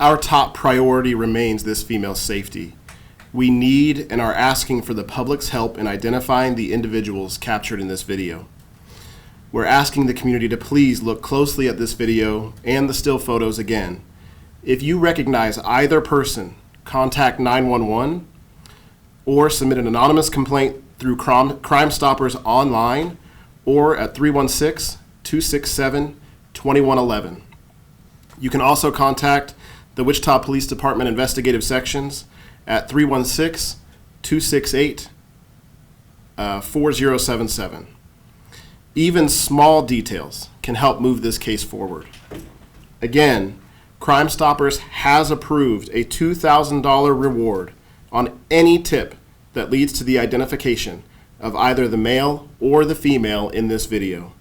Our top priority remains this female's safety. We need and are asking for the public's help in identifying the individuals captured in this video. We're asking the community to please look closely at this video and the still photos again. If you recognize either person, contact 911 or submit an anonymous complaint through Crime Stoppers online or at 316-267-2111. You can also contact the Wichita Police Department Investigative Sections at 316-268-4077. Even small details can help move this case forward. Again, Crime Stoppers has approved a $2,000 reward on any tip that leads to the identification of either the male or the female in this video.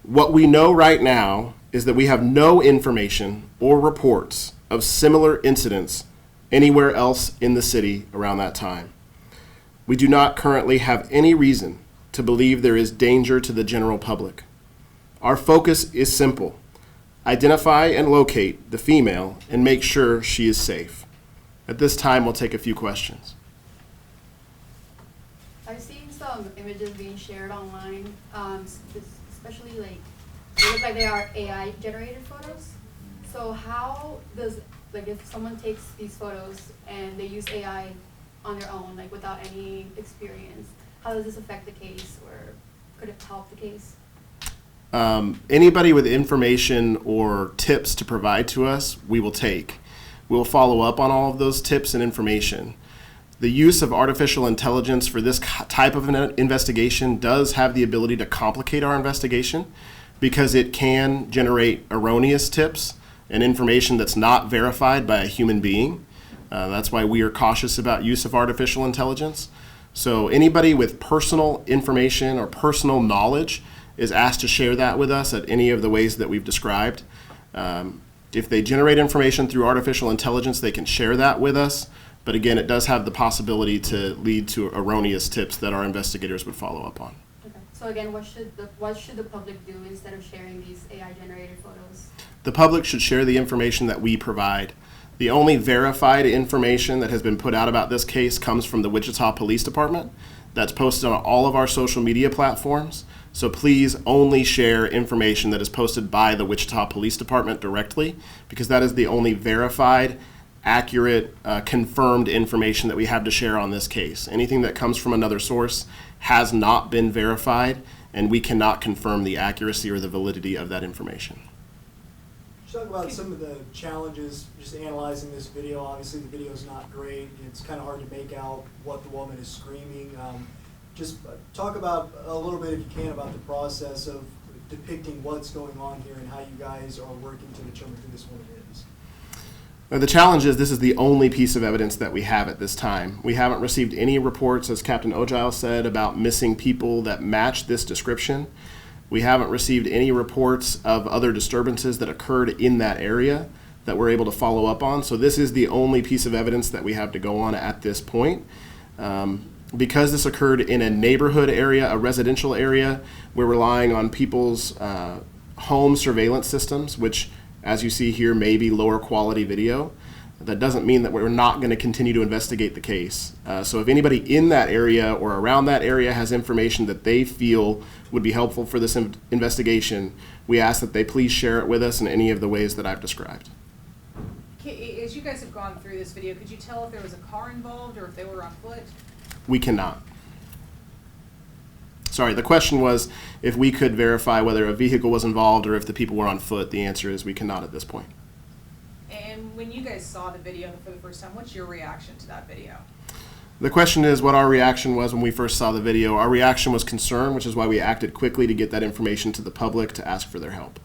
What we know right now is that we have no information or reports of similar incidents anywhere else in the city around that time. We do not currently have any reason to believe there is danger to the general public. Our focus is simple: identify and locate the female and make sure she is safe. At this time, we'll take a few questions. I've seen some images being shared online, especially they look like they are AI generated photos. So how does, if someone takes these photos and they use AI on their own, without any experience, how does this affect the case, or could it help the case? Anybody with information or tips to provide to us, we will take. We'll follow up on all of those tips and information. The use of artificial intelligence for this type of an investigation does have the ability to complicate our investigation because it can generate erroneous tips and information that's not verified by a human being. That's why we are cautious about use of artificial intelligence. So anybody with personal information or personal knowledge is asked to share that with us at any of the ways that we've described. If they generate information through artificial intelligence, they can share that with us. But again, it does have the possibility to lead to erroneous tips that our investigators would follow up on. Okay. So again, what should the public do instead of sharing these AI generated photos? The public should share the information that we provide. The only verified information that has been put out about this case comes from the Wichita Police Department. That's posted on all of our social media platforms. So please only share information that is posted by the Wichita Police Department directly, because that is the only verified, accurate, confirmed information that we have to share on this case. Anything that comes from another source has not been verified, and we cannot confirm the accuracy or the validity of that information. Talk about some of the challenges just analyzing this video. Obviously the video is not great. It's kind of hard to make out what the woman is screaming. Just talk about a little bit, if you can, about the process of depicting what's going on here and how you guys are working to determine who this woman is. The challenge is this is the only piece of evidence that we have at this time. We haven't received any reports, as Captain Ojile said, about missing people that match this description. We haven't received any reports of other disturbances that occurred in that area that we're able to follow up on. So this is the only piece of evidence that we have to go on at this point. Because this occurred in a neighborhood area, a residential area, we're relying on people's home surveillance systems, which, as you see here, may be lower quality video. That doesn't mean that we're not going to continue to investigate the case. So if anybody in that area or around that area has information that they feel would be helpful for this investigation, we ask that they please share it with us in any of the ways that I've described. As you guys have gone through this video, could you tell if there was a car involved or if they were on foot? We cannot. Sorry, the question was if we could verify whether a vehicle was involved or if the people were on foot. The answer is we cannot at this point. And when you guys saw the video for the first time, what's your reaction to that video? The question is what our reaction was when we first saw the video. Our reaction was concern, which is why we acted quickly to get that information to the public to ask for their help.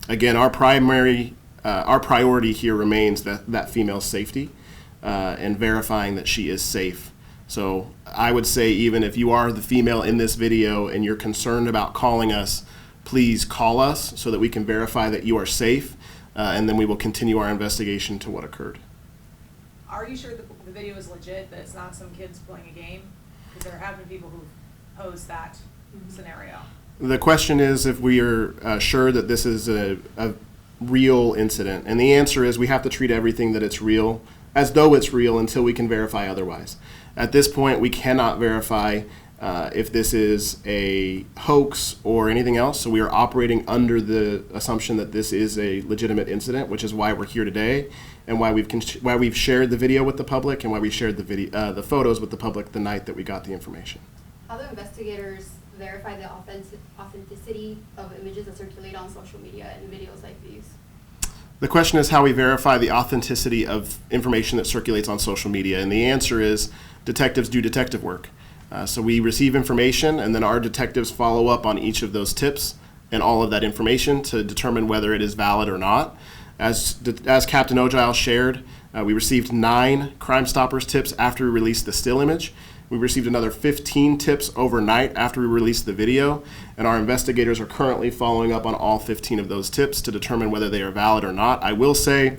Again, our priority here remains that female's safety and verifying that she is safe. So I would say even if you are the female in this video and you're concerned about calling us, please call us so that we can verify that you are safe, and then we will continue our investigation to what occurred. Are you sure the video is legit, that it's not some kids playing a game? Because there have been people who've posed that scenario. The question is if we are sure that this is a real incident. And the answer is we have to treat everything that it's real as though it's real until we can verify otherwise. At this point, we cannot verify if this is a hoax or anything else. So we are operating under the assumption that this is a legitimate incident, which is why we're here today and why we've shared the video with the public and why we shared the photos with the public the night that we got the information. How do investigators verify the authenticity of images that circulate on social media and videos like these? The question is how we verify the authenticity of information that circulates on social media, and the answer is detectives do detective work. So we receive information, and then our detectives follow up on each of those tips and all of that information to determine whether it is valid or not. As Captain Ojile shared, we received 9 Crime Stoppers tips after we released the still image. We received another 15 tips overnight after we released the video, and our investigators are currently following up on all 15 of those tips to determine whether they are valid or not. I will say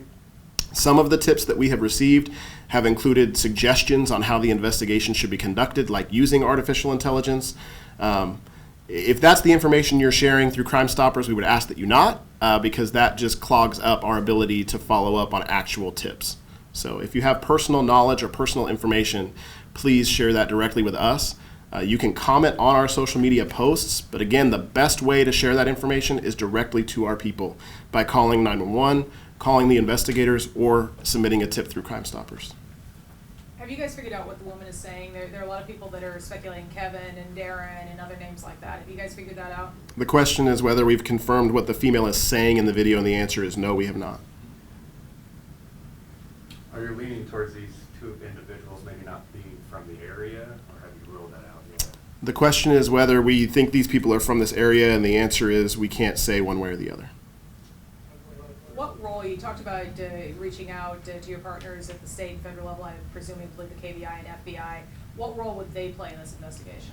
some of the tips that we have received have included suggestions on how the investigation should be conducted, like using artificial intelligence. If that's the information you're sharing through Crime Stoppers, we would ask that you not, because that just clogs up our ability to follow up on actual tips. So if you have personal knowledge or personal information, please share that directly with us. You can comment on our social media posts, but again, the best way to share that information is directly to our people by calling 911, calling the investigators, or submitting a tip through Crime Stoppers. Have you guys figured out what the woman is saying? There are a lot of people that are speculating Kevin and Darren and other names like that. Have you guys figured that out? The question is whether we've confirmed what the female is saying in the video, and the answer is no, we have not. Are you leaning towards these 2 individuals maybe not being from the area, or have you ruled that out yet? The question is whether we think these people are from this area, and the answer is we can't say one way or the other. What role, you talked about reaching out to your partners at the state and federal level, I presumably the KBI and FBI. What role would they play in this investigation?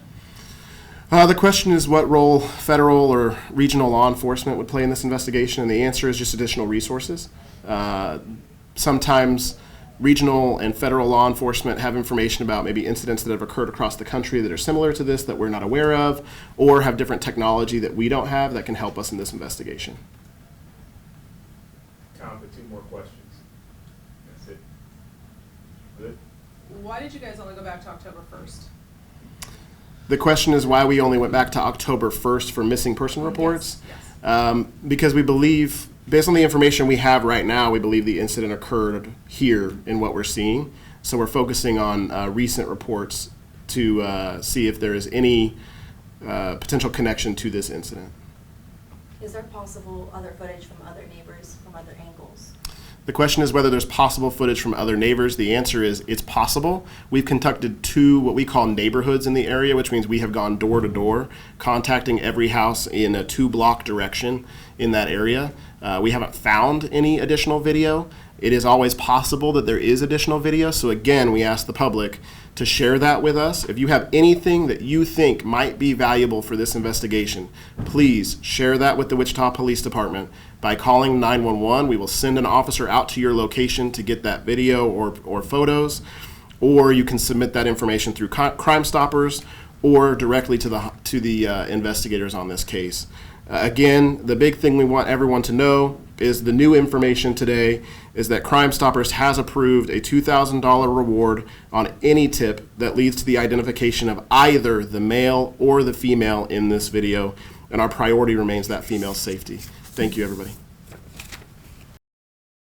The question is what role federal or regional law enforcement would play in this investigation, and the answer is just additional resources. Sometimes regional and federal law enforcement have information about maybe incidents that have occurred across the country that are similar to this that we're not aware of, or have different technology that we don't have that can help us in this investigation. Time for 2 more questions. That's it. Good? Why did you guys only go back to October 1st? The question is why we only went back to October 1st for missing person reports. Yes. Because we believe, based on the information we have right now, we believe the incident occurred here in what we're seeing. So we're focusing on recent reports to see if there is any potential connection to this incident. Is there possible other footage from other neighbors from other angles? The question is whether there's possible footage from other neighbors. The answer is it's possible. We've conducted 2 what we call neighborhoods in the area, which means we have gone door to door, contacting every house in a 2-block direction in that area. We haven't found any additional video. It is always possible that there is additional video. So again, we ask the public to share that with us. If you have anything that you think might be valuable for this investigation, please share that with the Wichita Police Department by calling 911. We will send an officer out to your location to get that video or photos, or you can submit that information through Crime Stoppers or directly to the investigators on this case. Again, the big thing we want everyone to know is the new information today is that Crime Stoppers has approved a $2,000 reward on any tip that leads to the identification of either the male or the female in this video, and our priority remains that female's safety. Thank you, everybody.